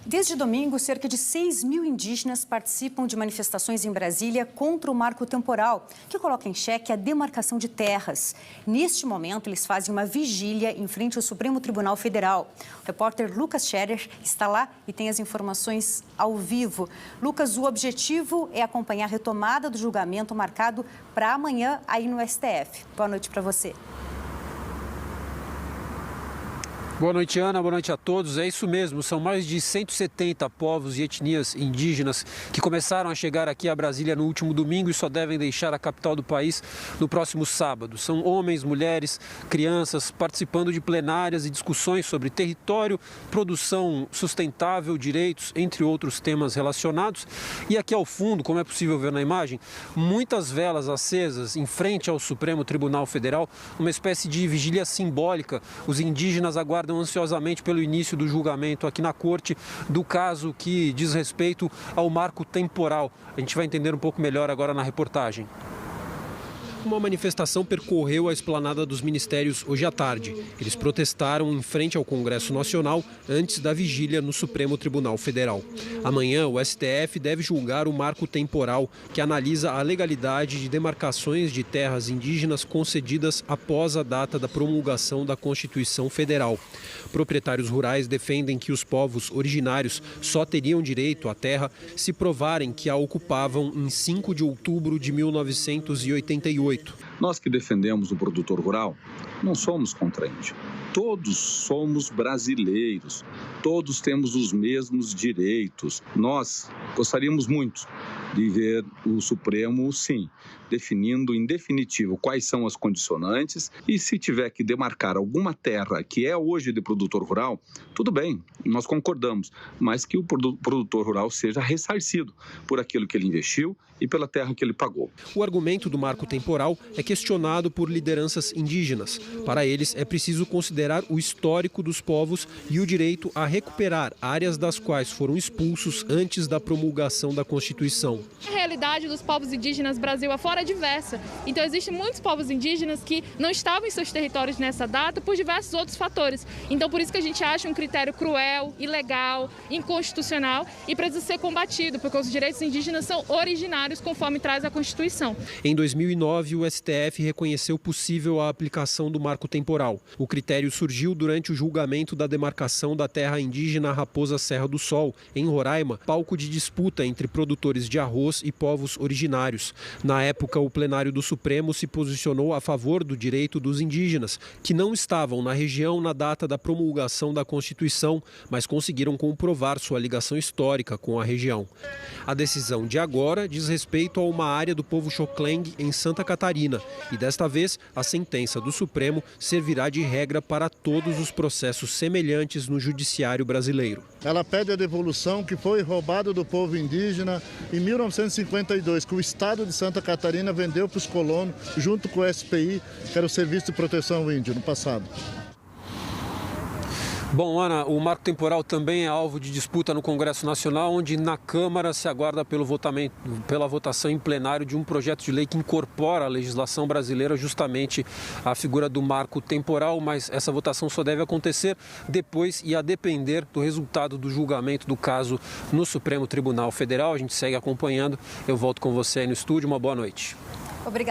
Desde domingo, cerca de 6 mil indígenas participam de manifestações em Brasília contra o marco temporal, que coloca em xeque a demarcação de terras. Neste momento, eles fazem uma vigília em frente ao Supremo Tribunal Federal. O repórter Lucas Scherer está lá e tem as informações ao vivo. Lucas, o objetivo é acompanhar a retomada do julgamento marcado para amanhã aí no STF. Boa noite para você. Boa noite, Ana. Boa noite a todos. É isso mesmo, são mais de 170 povos e etnias indígenas que começaram a chegar aqui a Brasília no último domingo e só devem deixar a capital do país no próximo sábado. São homens, mulheres, crianças participando de plenárias e discussões sobre território, produção sustentável, direitos, entre outros temas relacionados. E aqui ao fundo, como é possível ver na imagem, muitas velas acesas em frente ao Supremo Tribunal Federal, uma espécie de vigília simbólica. Os indígenas aguardam ansiosamente pelo início do julgamento aqui na corte do caso que diz respeito ao marco temporal. A gente vai entender um pouco melhor agora na reportagem. Uma manifestação percorreu a esplanada dos ministérios hoje à tarde. Eles protestaram em frente ao Congresso Nacional antes da vigília no Supremo Tribunal Federal. Amanhã, o STF deve julgar o marco temporal, que analisa a legalidade de demarcações de terras indígenas concedidas após a data da promulgação da Constituição Federal. Proprietários rurais defendem que os povos originários só teriam direito à terra se provarem que a ocupavam em 5 de outubro de 1988. Nós que defendemos o produtor rural, não somos contra índio. Todos somos brasileiros, todos temos os mesmos direitos. Nós gostaríamos muito de ver o Supremo, sim, definindo em definitivo quais são as condicionantes e se tiver que demarcar alguma terra que é hoje de produtor rural, tudo bem, nós concordamos, mas que o produtor rural seja ressarcido por aquilo que ele investiu e pela terra que ele pagou. O argumento do marco temporal é questionado por lideranças indígenas. Para eles, é preciso considerar o histórico dos povos e o direito a recuperar áreas das quais foram expulsos antes da promulgação da Constituição. A realidade dos povos indígenas Brasil afora é diversa. Então, existem muitos povos indígenas que não estavam em seus territórios nessa data por diversos outros fatores. Então, por isso que a gente acha um critério cruel, ilegal, inconstitucional e precisa ser combatido, porque os direitos indígenas são originários conforme traz a Constituição. Em 2009, o STF reconheceu possível a aplicação do marco temporal. O critério surgiu durante o julgamento da demarcação da terra indígena Raposa Serra do Sol, em Roraima, palco de disputa entre produtores de arroz e povos originários. Na época, o plenário do Supremo se posicionou a favor do direito dos indígenas, que não estavam na região na data da promulgação da Constituição, mas conseguiram comprovar sua ligação histórica com a região. A decisão de agora diz respeito a uma área do povo Xocleng, em Santa Catarina, e desta vez a sentença do Supremo servirá de regra para todos os processos semelhantes no judiciário brasileiro. Ela pede a devolução que foi roubado do povo indígena em 1952, que o Estado de Santa Catarina vendeu para os colonos, junto com o SPI, que era o Serviço de Proteção ao Índio, no passado. Bom, Ana, o marco temporal também é alvo de disputa no Congresso Nacional, onde na Câmara se aguarda pela votação em plenário de um projeto de lei que incorpora à legislação brasileira justamente a figura do marco temporal, mas essa votação só deve acontecer depois e a depender do resultado do julgamento do caso no Supremo Tribunal Federal. A gente segue acompanhando. Eu volto com você aí no estúdio. Uma boa noite.